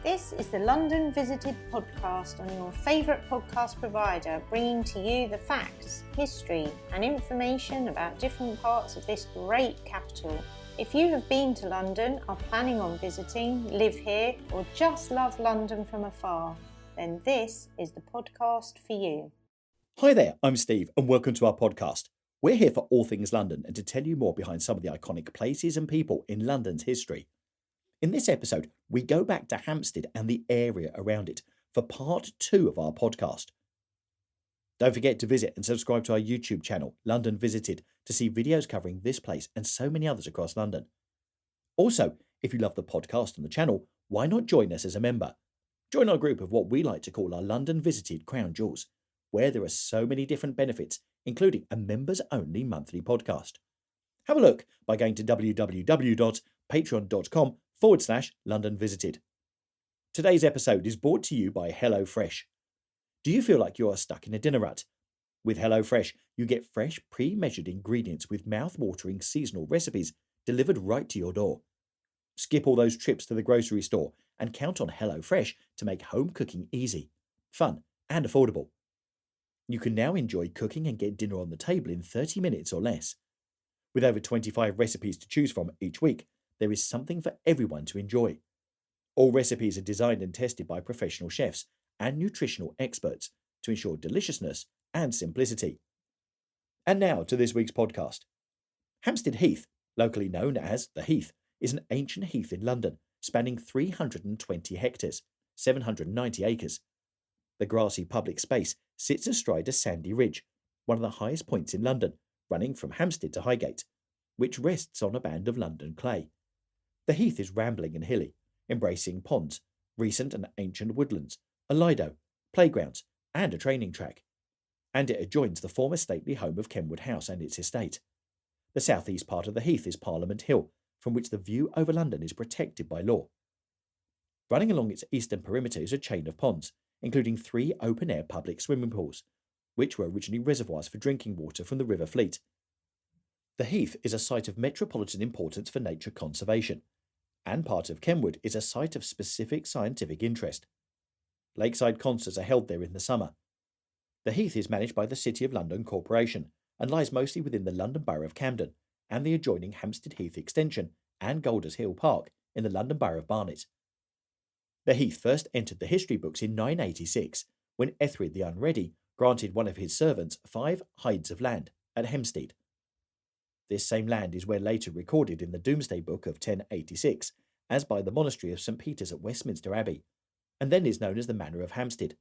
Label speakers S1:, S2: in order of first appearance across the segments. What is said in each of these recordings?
S1: This is the London Visited podcast on your favourite podcast provider, bringing to you the facts, history and information about different parts of this great capital. If you have been to London, are planning on visiting, live here or just love London from afar, then this is the podcast for you.
S2: Hi there, I'm Steve and welcome to our podcast. We're here for all things London and to tell you more behind some of the iconic places and people in London's history. In this episode, we go back to Hampstead and the area around it for part 2 of our podcast. Don't forget to visit and subscribe to our YouTube channel, London Visited, to see videos covering this place and so many others across London. Also, if you love the podcast and the channel, why not join us as a member? Join our group of what we like to call our London Visited Crown Jewels, where there are so many different benefits, including a members-only monthly podcast. Have a look by going to www.patreon.com/London Visited. Today's episode is brought to you by HelloFresh. Do you feel like you are stuck in a dinner rut? With HelloFresh, you get fresh, pre-measured ingredients with mouth-watering seasonal recipes delivered right to your door. Skip all those trips to the grocery store and count on HelloFresh to make home cooking easy, fun and affordable. You can now enjoy cooking and get dinner on the table in 30 minutes or less. With over 25 recipes to choose from each week, there is something for everyone to enjoy. All recipes are designed and tested by professional chefs and nutritional experts to ensure deliciousness and simplicity. And now to this week's podcast. Hampstead Heath, locally known as the Heath, is an ancient heath in London, spanning 320 hectares, 790 acres. The grassy public space sits astride a sandy ridge, one of the highest points in London, running from Hampstead to Highgate, which rests on a band of London clay. The heath is rambling and hilly, embracing ponds, recent and ancient woodlands, a lido, playgrounds, and a training track. And it adjoins the former stately home of Kenwood House and its estate. The southeast part of the heath is Parliament Hill, from which the view over London is protected by law. Running along its eastern perimeter is a chain of ponds, including 3 open-air public swimming pools, which were originally reservoirs for drinking water from the River Fleet. The Heath is a site of metropolitan importance for nature conservation, and part of Kenwood is a site of specific scientific interest. Lakeside concerts are held there in the summer. The Heath is managed by the City of London Corporation and lies mostly within the London Borough of Camden and the adjoining Hampstead Heath Extension and Golders Hill Park in the London Borough of Barnet. The Heath first entered the history books in 986 when Ethelred the Unready granted one of his servants 5 hides of land at Hampstead. This same land is where later recorded in the Domesday Book of 1086 as by the monastery of St. Peter's at Westminster Abbey, and then is known as the Manor of Hampstead.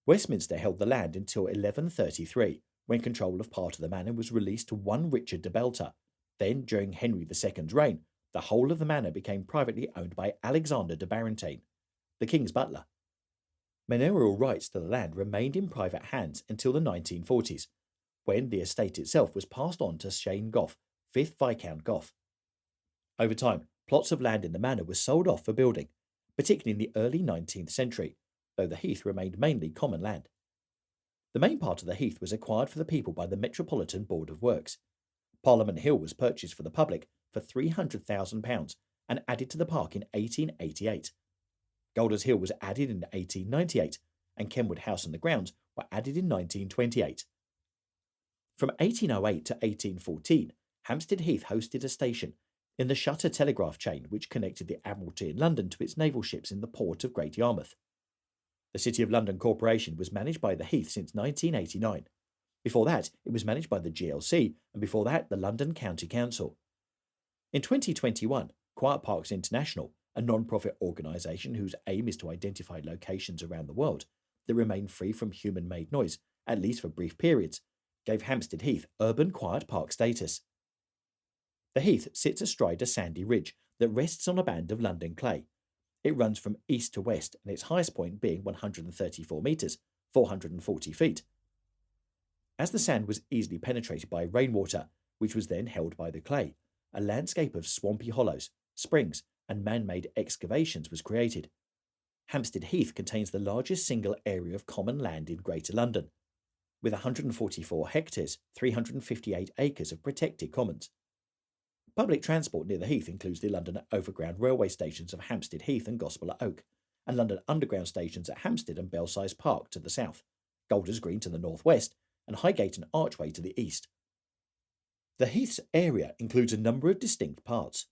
S2: Westminster held the land until 1133, when control of part of the manor was released to one Richard de Belter. Then, during Henry II's reign, the whole of the manor became privately owned by Alexander de Barentain, the king's butler. Manorial rights to the land remained in private hands until the 1940s, when the estate itself was passed on to Shane Gough, 5th Viscount Gough. Over time, plots of land in the manor were sold off for building, particularly in the early 19th century, though the heath remained mainly common land. The main part of the heath was acquired for the people by the Metropolitan Board of Works. Parliament Hill was purchased for the public for £300,000 and added to the park in 1888. Golders Hill was added in 1898, and Kenwood House and the grounds were added in 1928. From 1808 to 1814, Hampstead Heath hosted a station in the Shutter Telegraph chain which connected the Admiralty in London to its naval ships in the port of Great Yarmouth. The City of London Corporation was managed by the Heath since 1989. Before that, it was managed by the GLC, and before that, the London County Council. In 2021, Quiet Parks International, a non-profit organisation whose aim is to identify locations around the world that remain free from human-made noise, at least for brief periods, gave Hampstead Heath urban quiet park status. The Heath sits astride a sandy ridge that rests on a band of London clay. It runs from east to west, and its highest point being 134 metres, 440 feet. As the sand was easily penetrated by rainwater, which was then held by the clay, a landscape of swampy hollows, springs, and man-made excavations was created. Hampstead Heath contains the largest single area of common land in Greater London, with 144 hectares, 358 acres of protected commons. Public transport near the Heath includes the London Overground railway stations of Hampstead Heath and Gospel Oak, and London Underground stations at Hampstead and Belsize Park to the south, Golders Green to the northwest, and Highgate and Archway to the east. The Heath's area includes a number of distinct parts: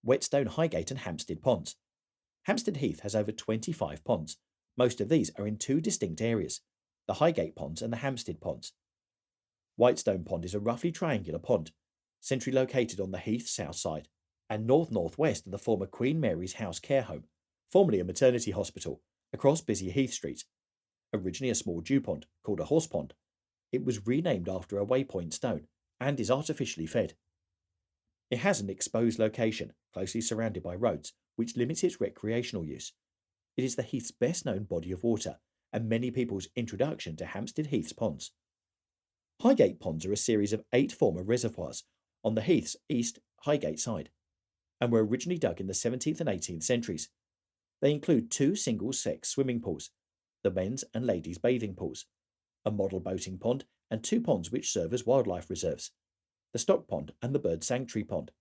S2: Whetstone, Highgate and Hampstead ponds. Hampstead Heath has over 25 ponds. Most of these are in two distinct areas, the Highgate ponds and the Hampstead ponds. Whitestone Pond is a roughly triangular pond, centrally located on the Heath's south side, and north-northwest of the former Queen Mary's House care home, formerly a maternity hospital, across busy Heath Street. Originally a small dew pond, called a horse pond, it was renamed after a waypoint stone, and is artificially fed. It has an exposed location, closely surrounded by roads, which limits its recreational use. It is the Heath's best-known body of water, and many people's introduction to Hampstead Heath's ponds. Highgate ponds are a series of 8 former reservoirs on the Heath's east Highgate side, and were originally dug in the 17th and 18th centuries. They include 2 single-sex swimming pools, the men's and ladies' bathing pools, a model boating pond, and 2 ponds which serve as wildlife reserves, the stock pond and the bird sanctuary pond.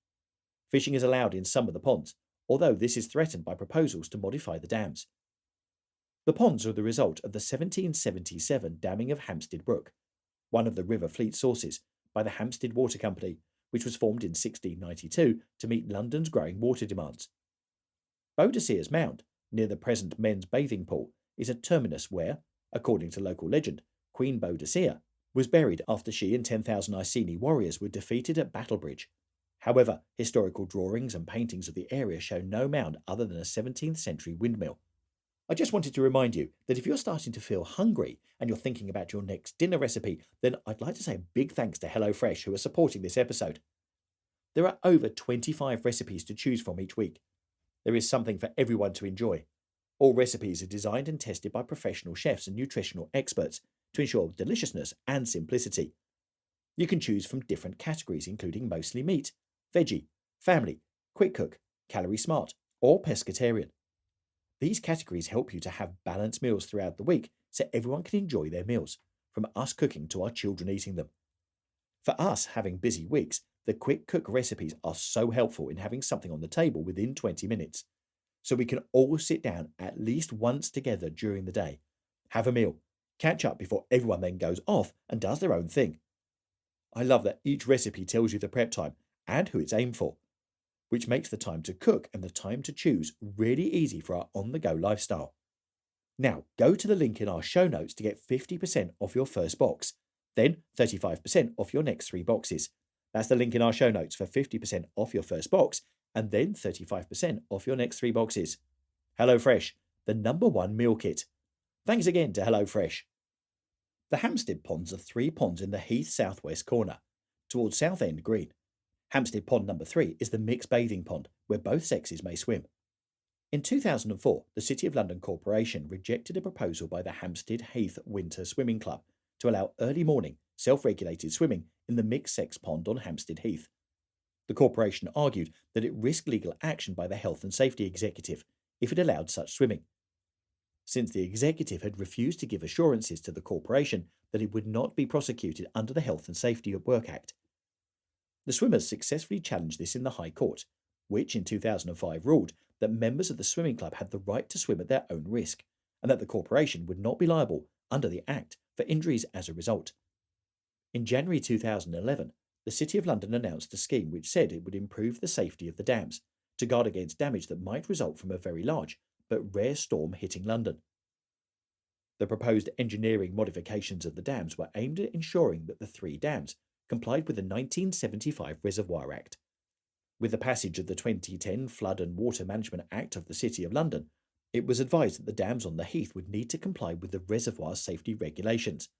S2: Fishing is allowed in some of the ponds, although this is threatened by proposals to modify the dams. The ponds are the result of the 1777 damming of Hampstead Brook, one of the River Fleet sources, by the Hampstead Water Company, which was formed in 1692 to meet London's growing water demands. Boadicea's Mound, near the present men's bathing pool, is a terminus where, according to local legend, Queen Boadicea was buried after she and 10,000 Iceni warriors were defeated at Battlebridge. However, historical drawings and paintings of the area show no mound other than a 17th century windmill. I just wanted to remind you that if you're starting to feel hungry and you're thinking about your next dinner recipe, then I'd like to say a big thanks to HelloFresh who are supporting this episode. There are over 25 recipes to choose from each week. There is something for everyone to enjoy. All recipes are designed and tested by professional chefs and nutritional experts to ensure deliciousness and simplicity. You can choose from different categories including mostly meat, veggie, family, quick cook, calorie smart, or pescatarian. These categories help you to have balanced meals throughout the week so everyone can enjoy their meals, from us cooking to our children eating them. For us having busy weeks, the quick cook recipes are so helpful in having something on the table within 20 minutes, so we can all sit down at least once together during the day, have a meal, catch up before everyone then goes off and does their own thing. I love that each recipe tells you the prep time and who it's aimed for, which makes the time to cook and the time to choose really easy for our on-the-go lifestyle. Now, go to the link in our show notes to get 50% off your first box, then 35% off your next 3 boxes. That's the link in our show notes for 50% off your first box and then 35% off your next 3 boxes. HelloFresh, the #1 meal kit. Thanks again to HelloFresh. The Hampstead ponds are 3 ponds in the Heath southwest corner, towards Southend Green. Hampstead Pond number 3 is the mixed bathing pond, where both sexes may swim. In 2004, the City of London Corporation rejected a proposal by the Hampstead Heath Winter Swimming Club to allow early morning, self-regulated swimming in the mixed-sex pond on Hampstead Heath. The corporation argued that it risked legal action by the Health and Safety Executive if it allowed such swimming. Since the executive had refused to give assurances to the corporation that it would not be prosecuted under the Health and Safety at Work Act. The swimmers successfully challenged this in the High Court, which in 2005 ruled that members of the swimming club had the right to swim at their own risk, and that the corporation would not be liable under the Act for injuries as a result. In January 2011, the City of London announced a scheme which said it would improve the safety of the dams to guard against damage that might result from a very large but rare storm hitting London. The proposed engineering modifications of the dams were aimed at ensuring that the 3 dams complied with the 1975 Reservoir Act. With the passage of the 2010 Flood and Water Management Act of the City of London, it was advised that the dams on the Heath would need to comply with the reservoir safety regulations.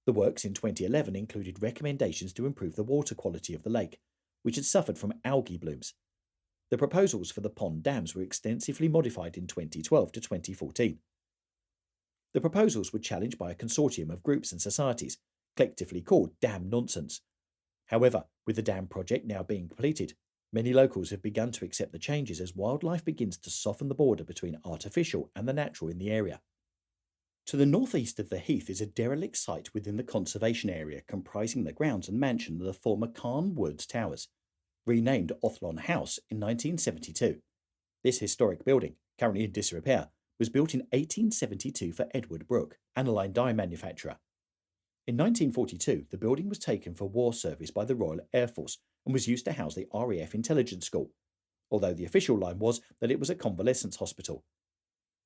S2: The works in 2011 included recommendations to improve the water quality of the lake, which had suffered from algae blooms. The proposals for the pond dams were extensively modified in 2012 to 2014. The proposals were challenged by a consortium of groups and societies, collectively called Dam Nonsense. However, with the dam project now being completed, many locals have begun to accept the changes as wildlife begins to soften the border between artificial and the natural in the area. To the northeast of the Heath is a derelict site within the conservation area comprising the grounds and mansion of the former Carn Woods Towers, renamed Othlon House in 1972. This historic building, currently in disrepair, was built in 1872 for Edward Brooke, aniline dye manufacturer. In 1942, the building was taken for war service by the Royal Air Force and was used to house the RAF Intelligence School, although the official line was that it was a convalescence hospital.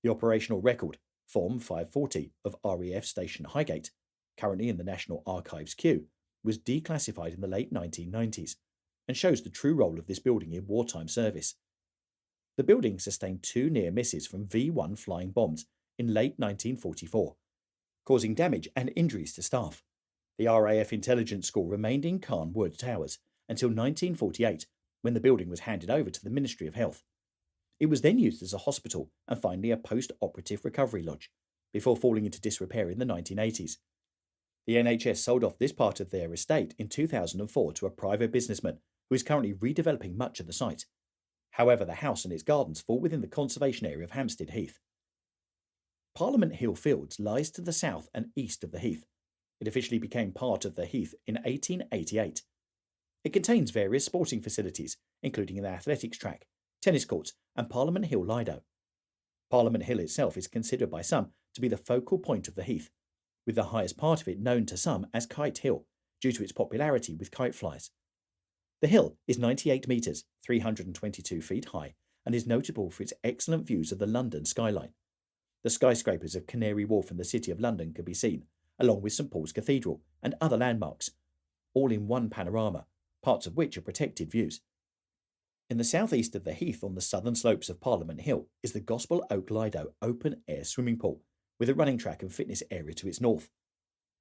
S2: The operational record, Form 540 of RAF Station Highgate, currently in the National Archives queue, was declassified in the late 1990s and shows the true role of this building in wartime service. The building sustained 2 near misses from V-1 flying bombs in late 1944, causing damage and injuries to staff. The RAF Intelligence School remained in Carn Wood Towers until 1948, when the building was handed over to the Ministry of Health. It was then used as a hospital and finally a post-operative recovery lodge, before falling into disrepair in the 1980s. The NHS sold off this part of their estate in 2004 to a private businessman who is currently redeveloping much of the site. However, the house and its gardens fall within the conservation area of Hampstead Heath. Parliament Hill Fields lies to the south and east of the heath. It officially became part of the heath in 1888. It contains various sporting facilities, including an athletics track, tennis courts, and Parliament Hill Lido. Parliament Hill itself is considered by some to be the focal point of the heath, with the highest part of it known to some as Kite Hill, due to its popularity with kite flyers. The hill is 98 metres, 322 feet high, and is notable for its excellent views of the London skyline. The skyscrapers of Canary Wharf and the City of London can be seen, along with St Paul's Cathedral and other landmarks, all in one panorama, parts of which are protected views. In the southeast of the heath on the southern slopes of Parliament Hill is the Gospel Oak Lido open-air swimming pool, with a running track and fitness area to its north.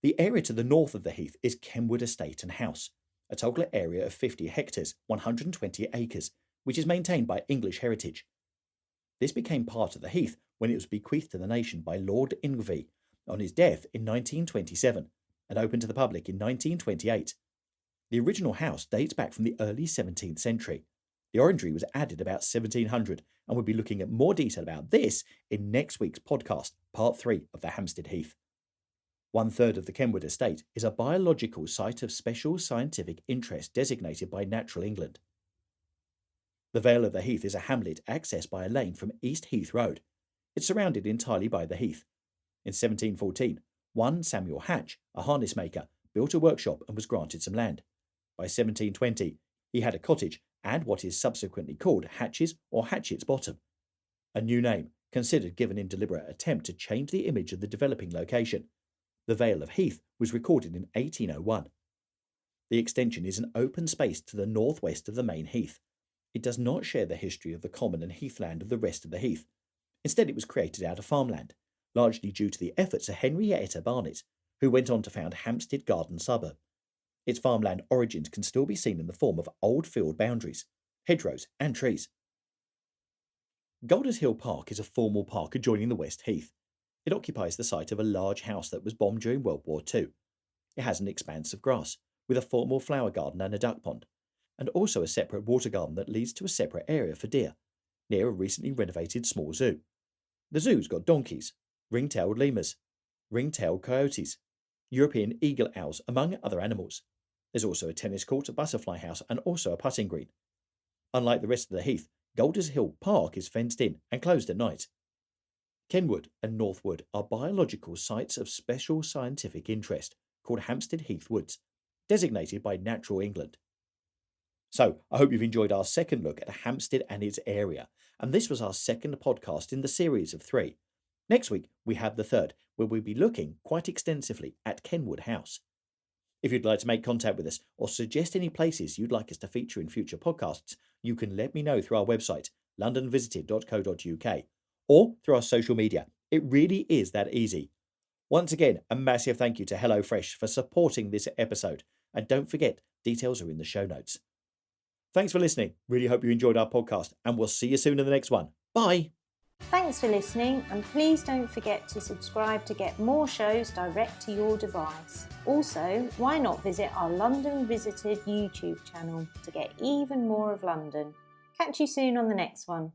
S2: The area to the north of the heath is Kenwood Estate and House, a total area of 50 hectares, 120 acres, which is maintained by English Heritage. This became part of the heath when it was bequeathed to the nation by Lord Ingvey on his death in 1927 and opened to the public in 1928. The original house dates back from the early 17th century. The orangery was added about 1700, and we'll be looking at more detail about this in next week's podcast, part 3 of the Hampstead Heath. 1/3 of the Kenwood estate is a biological site of special scientific interest designated by Natural England. The Vale of the Heath is a hamlet accessed by a lane from East Heath Road. It's surrounded entirely by the heath. In 1714, one Samuel Hatch, a harness maker, built a workshop and was granted some land. By 1720, he had a cottage and what is subsequently called Hatch's or Hatchett's Bottom, a new name considered given in deliberate attempt to change the image of the developing location. The Vale of Heath was recorded in 1801. The extension is an open space to the northwest of the main heath. It does not share the history of the common and heathland of the rest of the heath. Instead, it was created out of farmland, largely due to the efforts of Henrietta Barnett, who went on to found Hampstead Garden Suburb. Its farmland origins can still be seen in the form of old field boundaries, hedgerows and trees. Golders Hill Park is a formal park adjoining the West Heath. It occupies the site of a large house that was bombed during World War II. It has an expanse of grass, with a formal flower garden and a duck pond, and also a separate water garden that leads to a separate area for deer, near a recently renovated small zoo. The zoo's got donkeys, ring-tailed lemurs, ring-tailed coyotes, European eagle owls, among other animals. There's also a tennis court, a butterfly house, and also a putting green. Unlike the rest of the heath, Golders Hill Park is fenced in and closed at night. Kenwood and Northwood are biological sites of special scientific interest called Hampstead Heath Woods, designated by Natural England. So, I hope you've enjoyed our second look at Hampstead and its area, and this was our second podcast in the series of 3. Next week, we have the third, where we'll be looking quite extensively at Kenwood House. If you'd like to make contact with us or suggest any places you'd like us to feature in future podcasts, you can let me know through our website, londonvisited.co.uk, or through our social media. It really is that easy. Once again, a massive thank you to HelloFresh for supporting this episode, and don't forget, details are in the show notes. Thanks for listening. Really hope you enjoyed our podcast, and we'll see you soon in the next one. Bye!
S1: Thanks for listening, and please don't forget to subscribe to get more shows direct to your device. Also, why not visit our London Visited YouTube channel to get even more of London. Catch you soon on the next one.